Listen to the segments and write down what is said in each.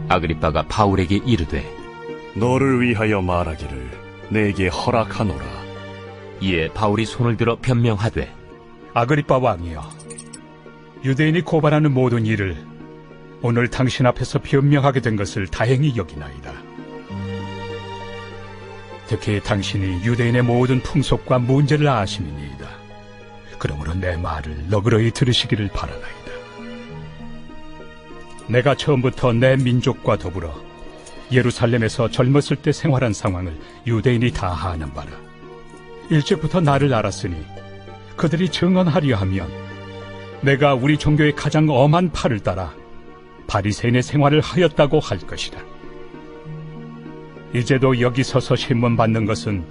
아그리빠가 바울에게 이르되 너를 위하여 말하기를 내게 허락하노라. 이에 바울이 손을 들어 변명하되 아그리빠 왕이여, 유대인이 고발하는 모든 일을 오늘 당신 앞에서 변명하게 된 것을 다행히 여기나이다. 특히 당신이 유대인의 모든 풍속과 문제를 아심이니이다. 그러므로 내 말을 너그러이 들으시기를 바라나이다. 내가 처음부터 내 민족과 더불어 예루살렘에서 젊었을 때 생활한 상황을 유대인이 다 아는 바라. 일찍부터 나를 알았으니 그들이 증언하려 하면 내가 우리 종교의 가장 엄한 팔을 따라 바리새인의 생활을 하였다고 할 것이다. 이제도 여기 서서 신문 받는 것은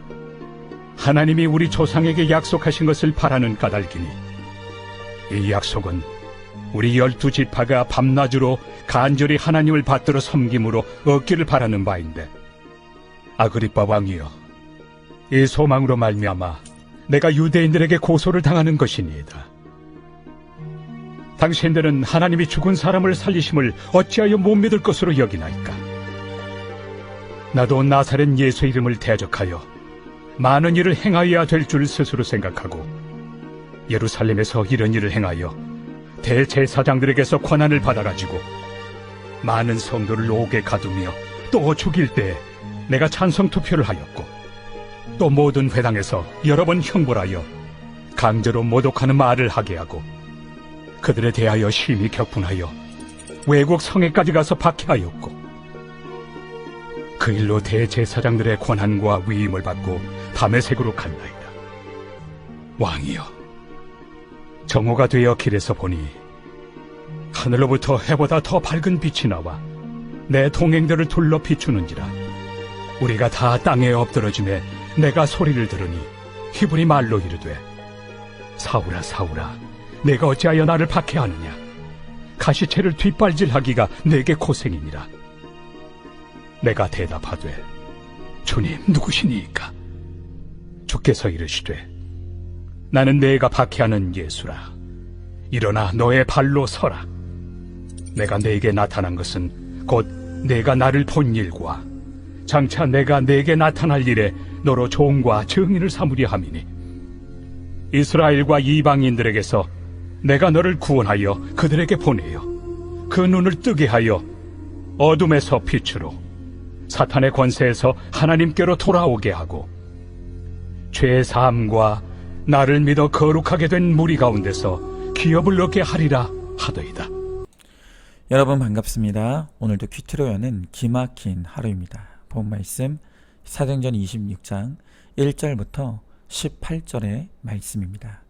하나님이 우리 조상에게 약속하신 것을 바라는 까닭이니 이 약속은 우리 12지파가 밤낮으로 간절히 하나님을 받들어 섬김으로 얻기를 바라는 바인데, 아그리빠 왕이여, 이 소망으로 말미암아 내가 유대인들에게 고소를 당하는 것이니이다. 당신들은 하나님이 죽은 사람을 살리심을 어찌하여 못 믿을 것으로 여기나이까? 나도 나사렛 예수 이름을 대적하여 많은 일을 행하여야 될 줄 스스로 생각하고 예루살렘에서 이런 일을 행하여 대제사장들에게서 권한을 받아가지고 많은 성도를 옥에 가두며 또 죽일 때 내가 찬성 투표를 하였고, 또 모든 회당에서 여러 번 형벌하여 강제로 모독하는 말을 하게 하고 그들에 대하여 심히 격분하여 외국 성에까지 가서 박해하였고, 그 일로 대제사장들의 권한과 위임을 받고 다메섹으로 갔나이다. 왕이여, 정오가 되어 길에서 보니 하늘로부터 해보다 더 밝은 빛이 나와 내 동행들을 둘러 비추는지라. 우리가 다 땅에 엎드러짐에 내가 소리를 들으니 히브리 말로 이르되, 사울아 사울아, 내가 어찌하여 나를 박해하느냐? 가시채를 뒷발질하기가 내게 고생이니라. 내가 대답하되, 주님 누구시니이까? 주께서 이르시되, 나는 내가 박해하는 예수라. 일어나 너의 발로 서라. 내가 네게 나타난 것은 곧 내가 나를 본 일과 장차 내가 네게 나타날 일에 너로 종과 증인을 삼으려 함이니, 이스라엘과 이방인들에게서 내가 너를 구원하여 그들에게 보내어 그 눈을 뜨게 하여 어둠에서 빛으로, 사탄의 권세에서 하나님께로 돌아오게 하고, 죄 사함과 나를 믿어 거룩하게 된 무리 가운데서 기업을 얻게 하리라 하더이다. 여러분 반갑습니다. 오늘도 큐티로 여는 기막힌 하루입니다. 본 말씀 사도행전 26장 1절부터 18절의 말씀입니다.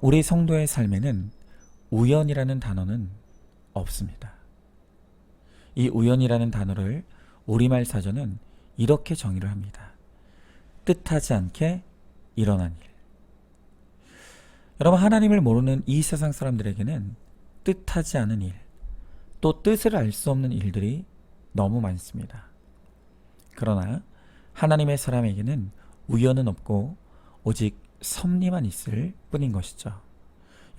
우리 성도의 삶에는 우연이라는 단어는 없습니다. 이 우연이라는 단어를 우리말 사전은 이렇게 정의를 합니다. 뜻하지 않게 일어난 일. 여러분, 하나님을 모르는 이 세상 사람들에게는 뜻하지 않은 일, 또 뜻을 알 수 없는 일들이 너무 많습니다. 그러나 하나님의 사람에게는 우연은 없고 오직 섭리만 있을 뿐인 것이죠.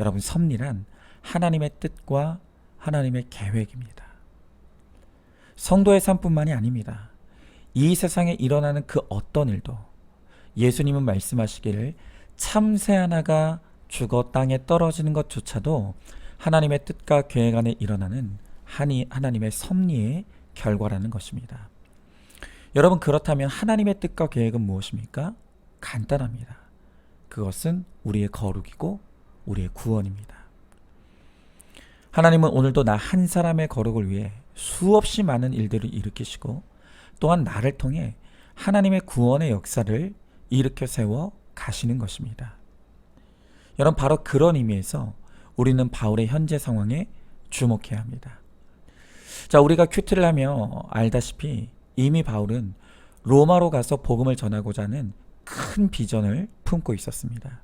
여러분, 섭리란 하나님의 뜻과 하나님의 계획입니다. 성도의 삶뿐만이 아닙니다. 이 세상에 일어나는 그 어떤 일도 예수님은 말씀하시기를 참새 하나가 죽어 땅에 떨어지는 것조차도 하나님의 뜻과 계획 안에 일어나는 하나님의 섭리의 결과라는 것입니다. 여러분, 그렇다면 하나님의 뜻과 계획은 무엇입니까? 간단합니다. 그것은 우리의 거룩이고 우리의 구원입니다. 하나님은 오늘도 나 한 사람의 거룩을 위해 수없이 많은 일들을 일으키시고, 또한 나를 통해 하나님의 구원의 역사를 일으켜 세워 가시는 것입니다. 여러분, 바로 그런 의미에서 우리는 바울의 현재 상황에 주목해야 합니다. 자, 우리가 큐티를 하며 알다시피 이미 바울은 로마로 가서 복음을 전하고자 하는 큰 비전을 품고 있었습니다.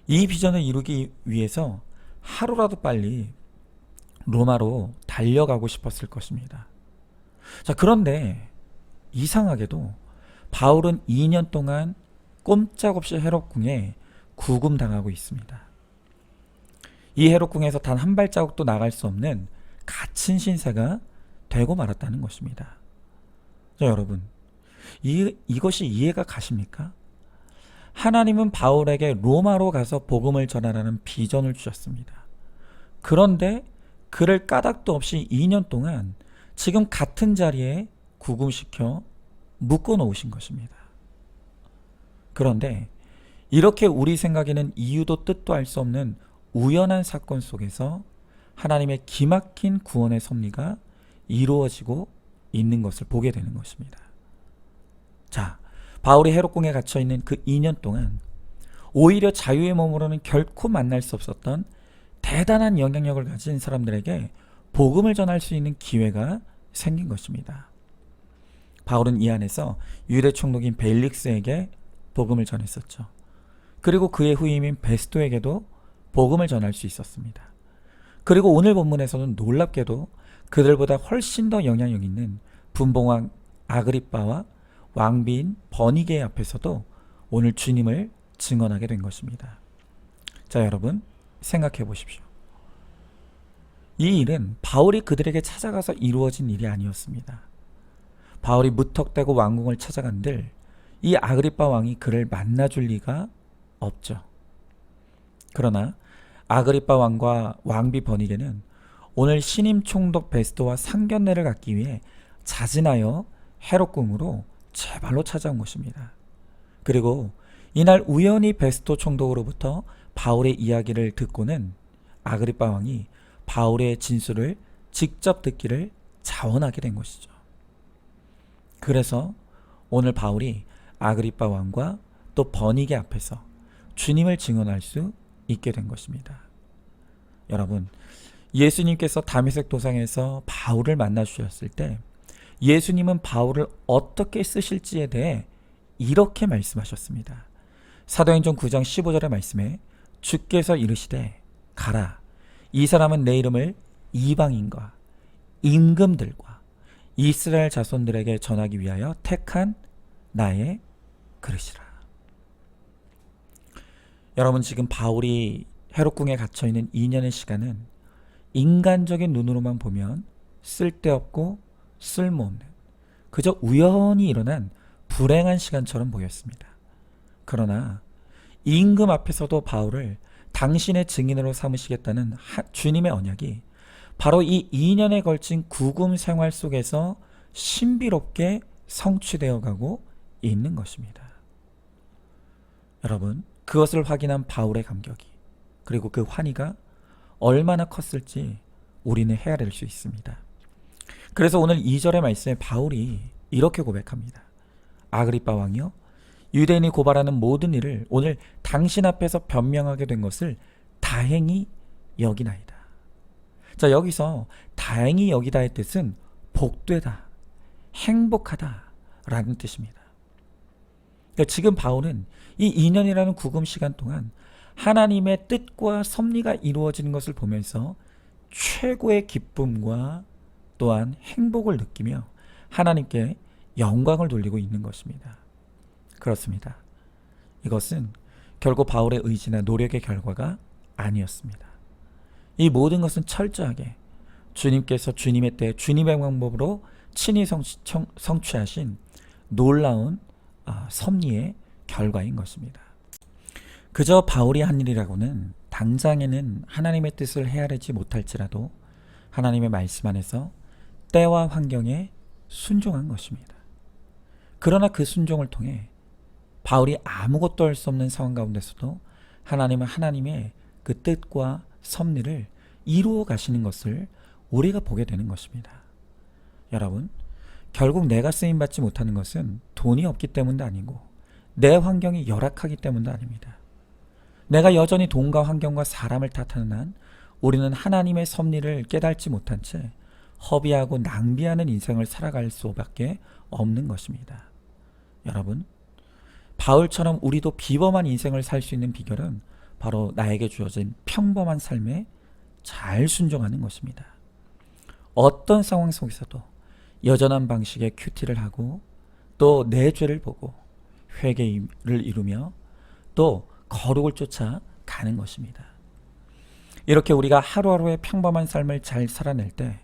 이 비전을 이루기 위해서 하루라도 빨리 로마로 달려가고 싶었을 것입니다. 자, 그런데 이상하게도 바울은 2년 동안 꼼짝없이 헤롯궁에 구금당하고 있습니다. 이 헤롯궁에서 단 한 발자국도 나갈 수 없는 갇힌 신세가 되고 말았다는 것입니다. 자, 여러분, 이것이 이해가 가십니까? 하나님은 바울에게 로마로 가서 복음을 전하라는 비전을 주셨습니다. 그런데 그를 까닭도 없이 2년 동안 지금 같은 자리에 구금시켜 묶어 놓으신 것입니다. 그런데 이렇게 우리 생각에는 이유도 뜻도 알 수 없는 우연한 사건 속에서 하나님의 기막힌 구원의 섭리가 이루어지고 있는 것을 보게 되는 것입니다. 자, 바울이 헤롯궁에 갇혀 있는 그 2년 동안 오히려 자유의 몸으로는 결코 만날 수 없었던 대단한 영향력을 가진 사람들에게 복음을 전할 수 있는 기회가 생긴 것입니다. 바울은 이 안에서 유대 총독인 벨릭스에게 복음을 전했었죠. 그리고 그의 후임인 베스토에게도 복음을 전할 수 있었습니다. 그리고 오늘 본문에서는 놀랍게도 그들보다 훨씬 더 영향력 있는 분봉왕 아그리빠와 왕비인 버니게 앞에서도 오늘 주님을 증언하게 된 것입니다. 자, 여러분, 생각해 보십시오. 이 일은 바울이 그들에게 찾아가서 이루어진 일이 아니었습니다. 바울이 무턱대고 왕궁을 찾아간들 이 아그리빠 왕이 그를 만나줄 리가 없죠. 그러나 아그리빠 왕과 왕비 버니게는 오늘 신임 총독 베스토와 상견례를 갖기 위해 자진하여 헤롯궁으로 제 발로 찾아온 것입니다. 그리고 이날 우연히 베스토 총독으로부터 바울의 이야기를 듣고는 아그리빠 왕이 바울의 진술을 직접 듣기를 자원하게 된 것이죠. 그래서 오늘 바울이 아그리빠 왕과 또 버니게 앞에서 주님을 증언할 수 있게 된 것입니다. 여러분, 예수님께서 다메섹 도상에서 바울을 만나 주셨을 때 예수님은 바울을 어떻게 쓰실지에 대해 이렇게 말씀하셨습니다. 사도행전 9장 15절의 말씀에 주께서 이르시되 가라, 이 사람은 내 이름을 이방인과 임금들과 이스라엘 자손들에게 전하기 위하여 택한 나의 그릇이라. 여러분, 지금 바울이 헤롯궁에 갇혀있는 2년의 시간은 인간적인 눈으로만 보면 쓸데없고 쓸모없는 그저 우연히 일어난 불행한 시간처럼 보였습니다. 그러나 임금 앞에서도 바울을 당신의 증인으로 삼으시겠다는 주님의 언약이 바로 이 2년에 걸친 구금 생활 속에서 신비롭게 성취되어 가고 있는 것입니다. 여러분, 그것을 확인한 바울의 감격이, 그리고 그 환희가 얼마나 컸을지 우리는 헤아릴 수 있습니다. 그래서 오늘 2절의 말씀에 바울이 이렇게 고백합니다. 아그리빠 왕이여, 유대인이 고발하는 모든 일을 오늘 당신 앞에서 변명하게 된 것을 다행히 여기나이다. 자, 여기서 다행히 여기다의 뜻은 복되다, 행복하다 라는 뜻입니다. 그러니까 지금 바울은 이 2년이라는 구금 시간 동안 하나님의 뜻과 섭리가 이루어지는 것을 보면서 최고의 기쁨과 또한 행복을 느끼며 하나님께 영광을 돌리고 있는 것입니다. 그렇습니다. 이것은 결국 바울의 의지나 노력의 결과가 아니었습니다. 이 모든 것은 철저하게 주님께서 주님의 때 주님의 방법으로 친히 성취하신 놀라운 섭리의 결과인 것입니다. 그저 바울이 한 일이라고는 당장에는 하나님의 뜻을 헤아리지 못할지라도 하나님의 말씀 안에서 때와 환경에 순종한 것입니다. 그러나 그 순종을 통해 바울이 아무것도 할 수 없는 상황 가운데서도 하나님은 하나님의 그 뜻과 섭리를 이루어 가시는 것을 우리가 보게 되는 것입니다. 여러분, 결국 내가 쓰임받지 못하는 것은 돈이 없기 때문도 아니고 내 환경이 열악하기 때문도 아닙니다. 내가 여전히 돈과 환경과 사람을 탓하는 한 우리는 하나님의 섭리를 깨닫지 못한 채 허비하고 낭비하는 인생을 살아갈 수밖에 없는 것입니다. 여러분, 바울처럼 우리도 비범한 인생을 살 수 있는 비결은 바로 나에게 주어진 평범한 삶에 잘 순종하는 것입니다. 어떤 상황 속에서도 여전한 방식의 큐티를 하고 또 내 죄를 보고 회개를 이루며 또 거룩을 쫓아 가는 것입니다. 이렇게 우리가 하루하루의 평범한 삶을 잘 살아낼 때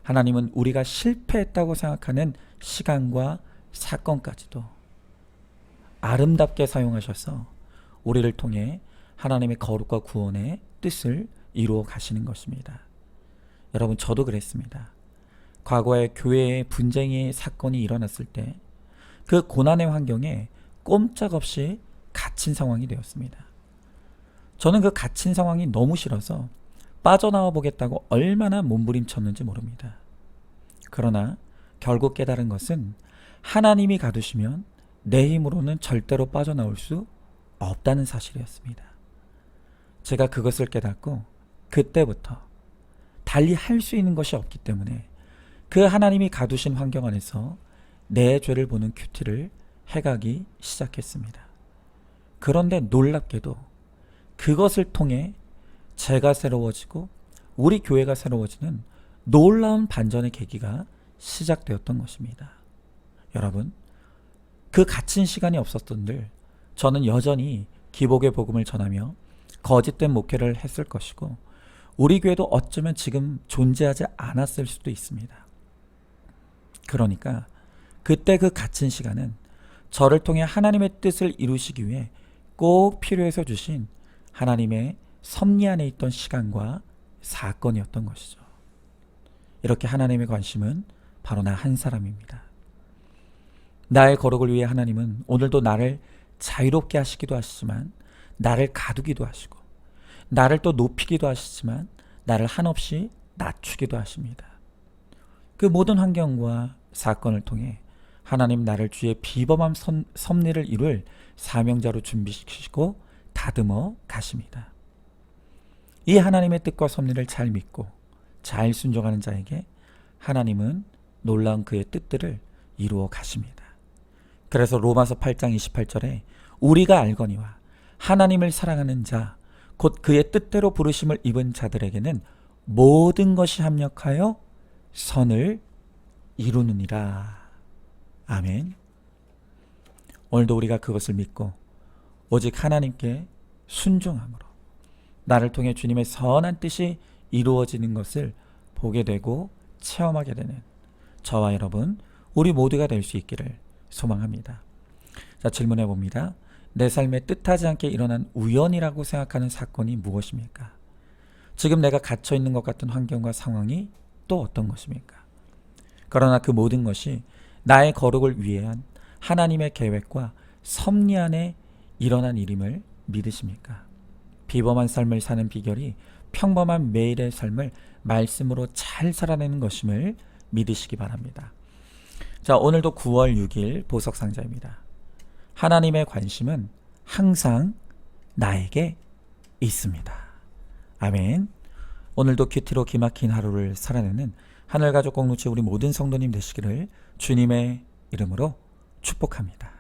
하나님은 우리가 실패했다고 생각하는 시간과 사건까지도 아름답게 사용하셔서 우리를 통해 하나님의 거룩과 구원의 뜻을 이루어 가시는 것입니다. 여러분, 저도 그랬습니다. 과거에 교회에 분쟁의 사건이 일어났을 때 그 고난의 환경에 꼼짝없이 갇힌 상황이 되었습니다. 저는 그 갇힌 상황이 너무 싫어서 빠져나와 보겠다고 얼마나 몸부림쳤는지 모릅니다. 그러나 결국 깨달은 것은 하나님이 가두시면 내 힘으로는 절대로 빠져나올 수 없다는 사실이었습니다. 제가 그것을 깨닫고 그때부터 달리 할 수 있는 것이 없기 때문에 그 하나님이 가두신 환경 안에서 내 죄를 보는 큐티를 해가기 시작했습니다. 그런데 놀랍게도 그것을 통해 제가 새로워지고 우리 교회가 새로워지는 놀라운 반전의 계기가 시작되었던 것입니다. 여러분, 그 갇힌 시간이 없었던들 저는 여전히 기복의 복음을 전하며 거짓된 목회를 했을 것이고 우리 교회도 어쩌면 지금 존재하지 않았을 수도 있습니다. 그러니까 그때 그 갇힌 시간은 저를 통해 하나님의 뜻을 이루시기 위해 꼭 필요해서 주신 하나님의 섭리 안에 있던 시간과 사건이었던 것이죠. 이렇게 하나님의 관심은 바로 나 한 사람입니다. 나의 거룩을 위해 하나님은 오늘도 나를 자유롭게 하시기도 하시지만 나를 가두기도 하시고 나를 또 높이기도 하시지만 나를 한없이 낮추기도 하십니다. 그 모든 환경과 사건을 통해 하나님 나를 주의 비범한 섭리를 이룰 사명자로 준비시키시고 다듬어 가십니다. 이 하나님의 뜻과 섭리를 잘 믿고 잘 순종하는 자에게 하나님은 놀라운 그의 뜻들을 이루어 가십니다. 그래서 로마서 8장 28절에 우리가 알거니와 하나님을 사랑하는 자 곧 그의 뜻대로 부르심을 입은 자들에게는 모든 것이 합력하여 선을 이루느니라. 아멘. 오늘도 우리가 그것을 믿고 오직 하나님께 순종함으로 나를 통해 주님의 선한 뜻이 이루어지는 것을 보게 되고 체험하게 되는 저와 여러분, 우리 모두가 될 수 있기를 소망합니다. 자, 질문해 봅니다. 내 삶에 뜻하지 않게 일어난 우연이라고 생각하는 사건이 무엇입니까? 지금 내가 갇혀 있는 것 같은 환경과 상황이 또 어떤 것입니까? 그러나 그 모든 것이 나의 거룩을 위한 하나님의 계획과 섭리 안에 일어난 일임을 믿으십니까? 비범한 삶을 사는 비결이 평범한 매일의 삶을 말씀으로 잘 살아내는 것임을 믿으시기 바랍니다. 자, 오늘도 9월 6일 보석상자입니다. 하나님의 관심은 항상 나에게 있습니다. 아멘. 오늘도 큐티로 기막힌 하루를 살아내는 하늘가족 공동체 우리 모든 성도님 되시기를 주님의 이름으로 축복합니다.